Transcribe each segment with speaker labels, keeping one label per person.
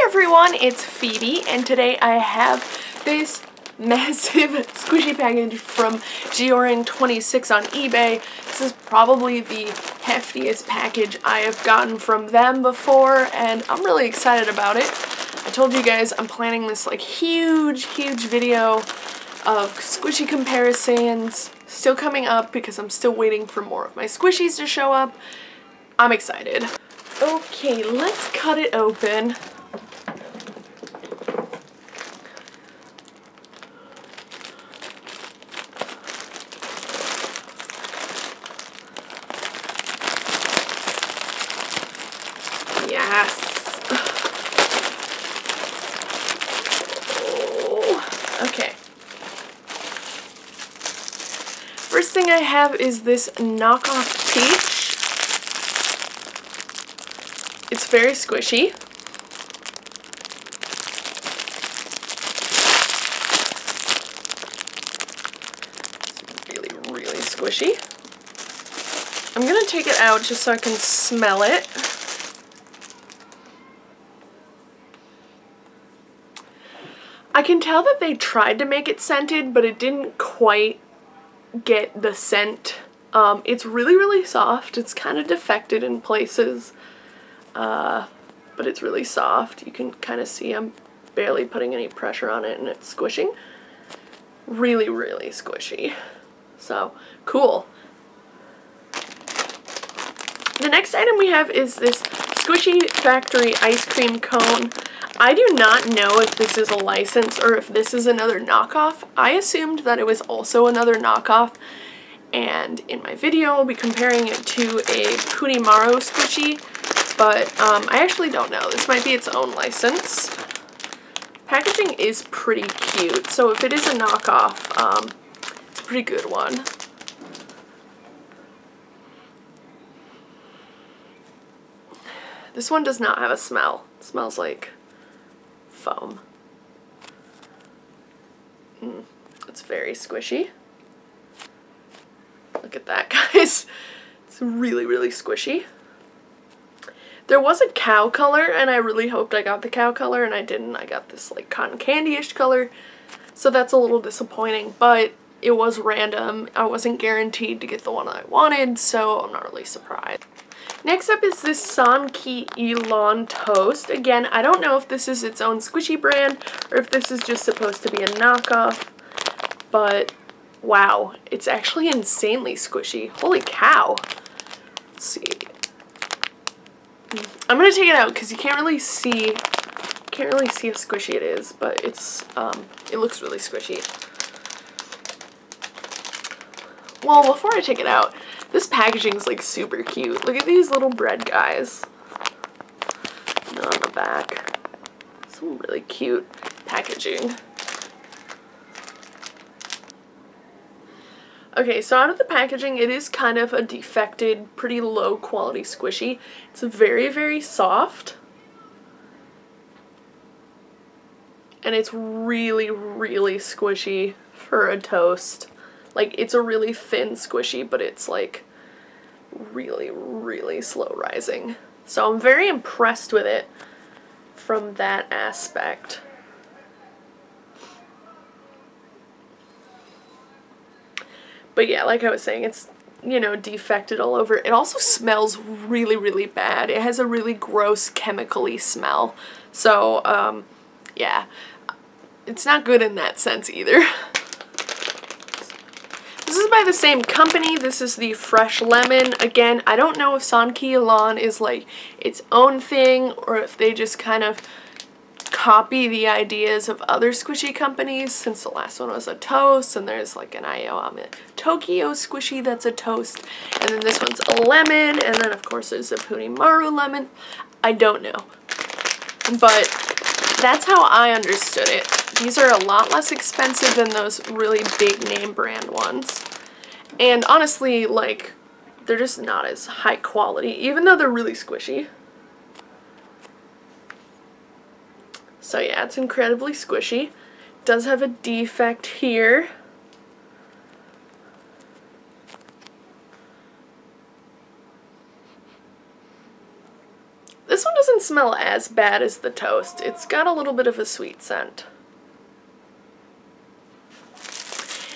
Speaker 1: everyone, it's Phoebe, and today I have this massive squishy package from Georing26 on eBay. This is probably the heftiest package I have gotten from them before, and I'm really excited about it. I told you guys I'm planning this like huge video of squishy comparisons still coming up because I'm still waiting for more of my squishies to show up. I'm excited. Okay, let's cut it open. Yes. Oh, okay. First thing I have is this knockoff peach. It's very squishy. It's really squishy. I'm gonna take it out just so I can smell it. I can tell that they tried to make it scented, but it didn't quite get the scent. It's really soft. It's kind of defected in places. But it's really soft. You can kind of see I'm barely putting any pressure on it and it's squishing. Really squishy. So, cool. The next item we have is this Squishy Factory ice cream cone. I do not know if this is a license or if this is another knockoff. I assumed that it was also another knockoff, and in my video I'll be comparing it to a Puni Maru squishy. But I actually don't know. This might be its own license. Packaging is pretty cute, so if it is a knockoff, it's a pretty good one. This one does not have a smell. It smells like foam. It's very squishy. Look at that, guys. It's really squishy. There was a cow color, and I really hoped I got the cow color, and I didn't. I got this like cotton candy-ish color, so that's a little disappointing, but it was random. I wasn't guaranteed to get the one I wanted, so I'm not really surprised. Next up is this Kiibru toast. Again, I don't know if this is its own squishy brand, or if this is just supposed to be a knockoff, but wow, it's actually insanely squishy. Holy cow. Let's see. I'm gonna take it out because you can't really see how squishy it is, but it's it looks really squishy. Well, before I take it out, this packaging is like super cute. Look at these little bread guys. And on the back, some really cute packaging. Okay, so out of the packaging, it is kind of a defected, pretty low quality squishy. It's very soft. And it's really squishy for a toast. Like, it's a really thin squishy, but it's like really slow rising. So I'm very impressed with it from that aspect. But yeah, like I was saying, it's, you know, defected all over. It also smells really bad. It has a really gross chemical-y smell. So, yeah, it's not good in that sense either. This is by the same company. This is the Fresh Lemon. Again, I don't know if Kiibru is like its own thing or if they just kind of copy the ideas of other squishy companies, since the last one was a toast, and there's like an Tokyo squishy that's a toast, and then this one's a lemon, and then of course there's the Puni Maru lemon. I don't know, but that's how I understood it. These are a lot less expensive than those really big name brand ones, and honestly, like, they're just not as high quality, even though they're really squishy. So yeah, it's incredibly squishy. It does have a defect here. This one doesn't doesn't smell as bad as the toast. It's got a little bit of a sweet scent.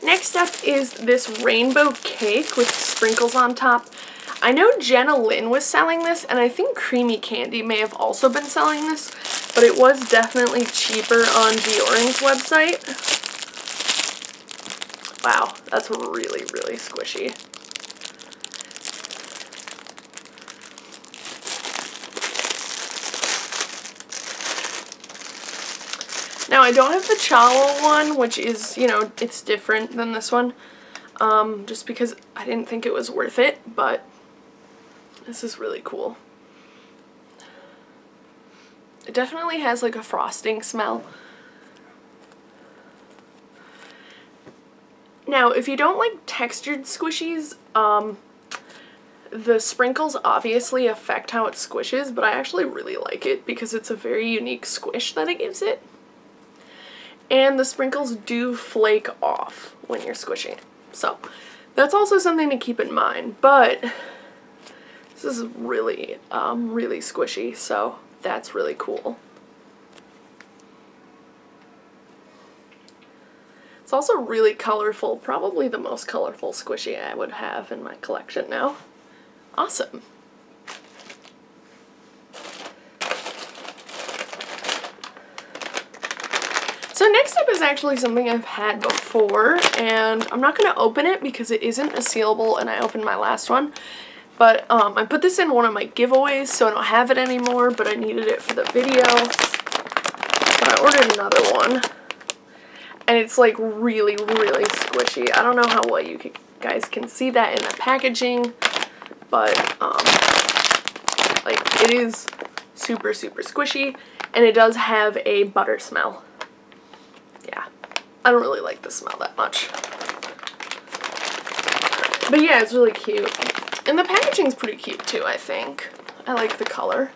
Speaker 1: Next up is this rainbow cake with sprinkles on top. I know Jenna Lynn was selling this, and I think Creamiicandy may have also been selling this, but it was definitely cheaper on Georing's website. Wow, that's really, really squishy. Now, I don't have the Chowo one, which is, you know, it's different than this one, just because I didn't think it was worth it, but this is really cool. It definitely has like a frosting smell. Now, if you don't like textured squishies, the sprinkles obviously affect how it squishes, but I actually really like it because it's a very unique squish that it gives it. And the sprinkles do flake off when you're squishing it. So that's also something to keep in mind, but this is really, really squishy, so that's really cool. It's also really colorful, probably the most colorful squishy I would have in my collection now. Awesome. So next up is actually something I've had before, and I'm not going to open it because it isn't a sealable and I opened my last one. But I put this in one of my giveaways, so I don't have it anymore, but I needed it for the video. So I ordered another one. And it's like really, really squishy. I don't know how well you guys can see that in the packaging, but like it is super, super squishy, and it does have a butter smell. Yeah, I don't really like the smell that much. But yeah, it's really cute. And the packaging's pretty cute too, I think. I like the color.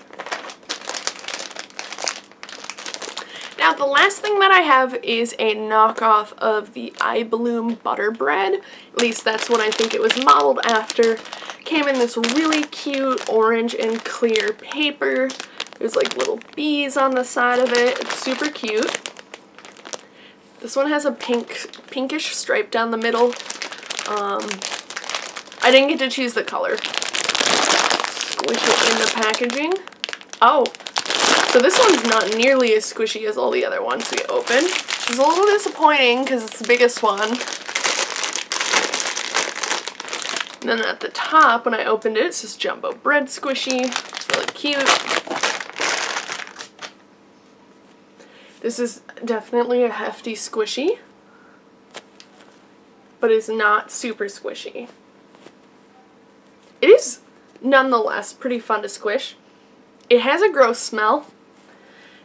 Speaker 1: Now, the last thing that I have is a knockoff of the I Bloom butter bread. At least that's what I think it was modeled after. Came in this really cute orange and clear paper. There's like little bees on the side of it. It's super cute. This one has a pinkish stripe down the middle. I didn't get to choose the color. Squish it in the packaging. Oh, so this one's not nearly as squishy as all the other ones we opened, which is a little disappointing because it's the biggest one. And then at the top, when I opened it, it says Jumbo Bread Squishy. It's really cute. This is definitely a hefty squishy, but it's not super squishy. It is nonetheless pretty fun to squish. It has a gross smell.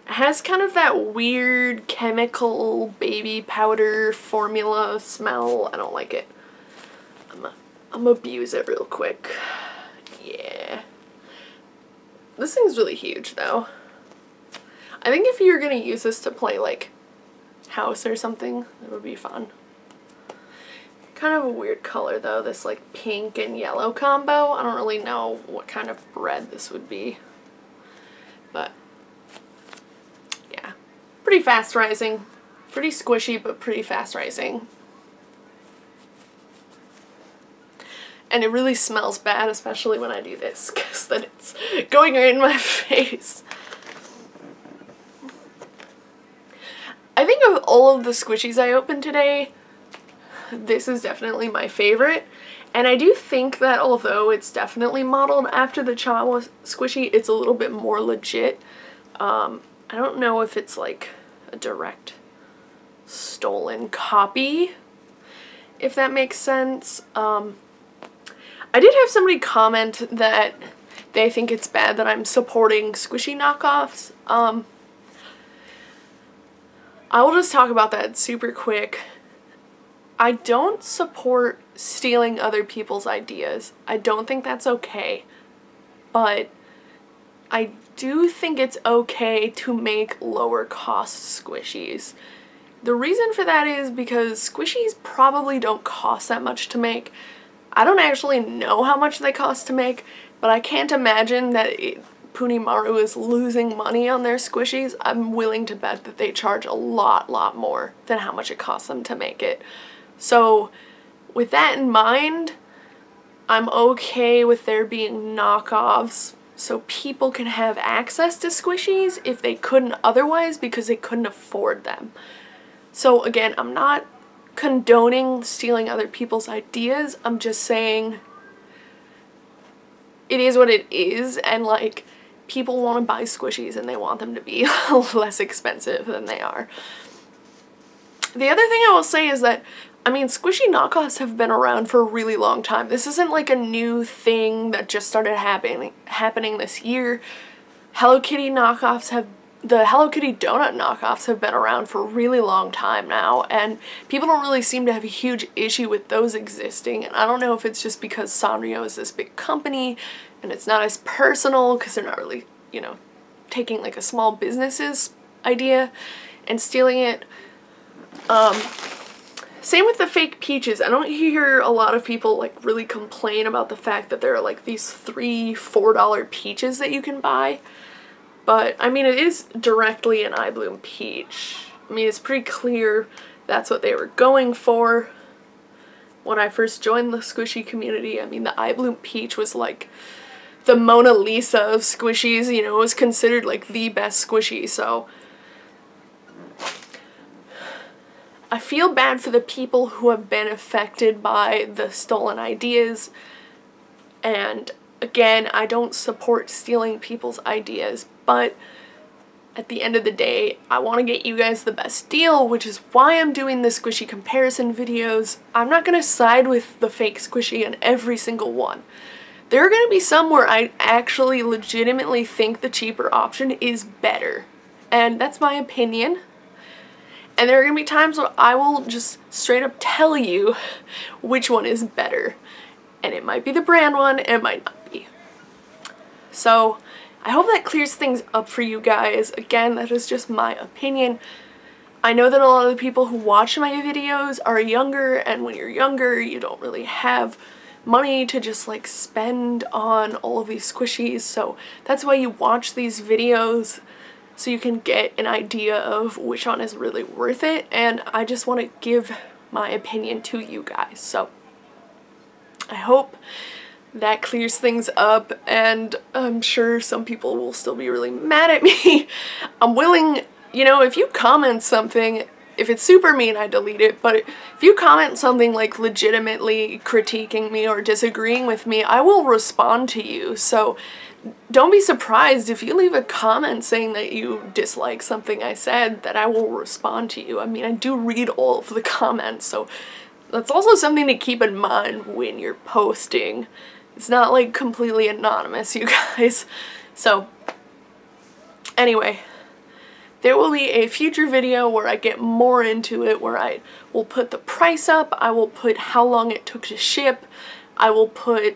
Speaker 1: It has kind of that weird chemical baby powder formula smell. I don't like it. I'm gonna abuse it real quick. Yeah. This thing's really huge though. I think if you're gonna use this to play like house or something, it would be fun. Kind of a weird color though, this like pink and yellow combo. I don't really know what kind of bread this would be, but yeah, pretty fast rising, pretty squishy, but pretty fast rising. And it really smells bad, especially when I do this, because then it's going right in my face. I think of all of the squishies I opened today, this is definitely my favorite, and I do think that although it's definitely modeled after the Chowo squishy, it's a little bit more legit. I don't know if it's like a direct stolen copy, if that makes sense. I did have somebody comment that they think it's bad that I'm supporting squishy knockoffs. I will just talk about that super quick. I don't support stealing other people's ideas. I don't think that's okay. But I do think it's okay to make lower cost squishies. The reason for that is because squishies probably don't cost that much to make. I don't actually know how much they cost to make, but I can't imagine that it Puni Maru is losing money on their squishies, I'm willing to bet that they charge a lot more than how much it costs them to make it. So with that in mind, I'm okay with there being knockoffs so people can have access to squishies if they couldn't otherwise because they couldn't afford them. So again, I'm not condoning stealing other people's ideas. I'm just saying it is what it is, and like, people want to buy squishies and they want them to be less expensive than they are. The other thing I will say is that, I mean, squishy knockoffs have been around for a really long time. This isn't like a new thing that just started happening this year. Hello Kitty knockoffs have, the Hello Kitty donut knockoffs have been around for a really long time now, and people don't really seem to have a huge issue with those existing. And I don't know if it's just because Sanrio is this big company and it's not as personal because they're not really, you know, taking like a small business's idea and stealing it. Same with the fake peaches. I don't hear a lot of people like really complain about the fact that there are like these $3–4 peaches that you can buy. But I mean, it is directly an eye bloom peach. I mean, it's pretty clear that's what they were going for. When I first joined the squishy community, I mean, the eye bloom peach was like the Mona Lisa of squishies, you know, it was considered like the best squishy. So I feel bad for the people who have been affected by the stolen ideas, and again, I don't support stealing people's ideas, but at the end of the day, I want to get you guys the best deal, which is why I'm doing the squishy comparison videos. I'm not going to side with the fake squishy on every single one. There are going to be some where I actually legitimately think the cheaper option is better, and that's my opinion. And there are going to be times where I will just straight up tell you which one is better. And it might be the brand one, it might not be. So I hope that clears things up for you guys. Again, that is just my opinion. I know that a lot of the people who watch my videos are younger, and when you're younger, you don't really have money to just like spend on all of these squishies. So that's why you watch these videos, so you can get an idea of which one is really worth it, and I just want to give my opinion to you guys. So I hope that clears things up, and I'm sure some people will still be really mad at me. I'm willing, you know, if you comment something, if it's super mean, I delete it, but if you comment something like legitimately critiquing me or disagreeing with me, I will respond to you. So don't be surprised if you leave a comment saying that you dislike something I said, that I will respond to you. I mean, I do read all of the comments, so that's also something to keep in mind when you're posting. It's not like completely anonymous, you guys. So anyway, there will be a future video where I get more into it, where I will put the price up, I will put how long it took to ship, I will put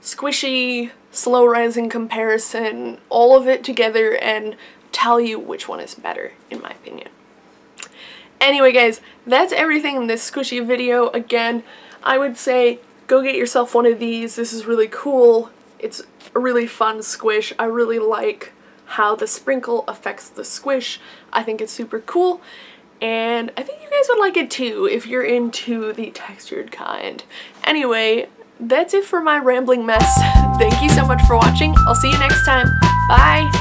Speaker 1: squishy, slow rising comparison, all of it together, and tell you which one is better, in my opinion. Anyway guys, that's everything in this squishy video. Again, I would say go get yourself one of these. This is really cool. It's a really fun squish. I really like how the sprinkle affects the squish. I think it's super cool, and I think you guys would like it too if you're into the textured kind. Anyway, that's it for my rambling mess. Thank you so much for watching. I'll see you next time. Bye!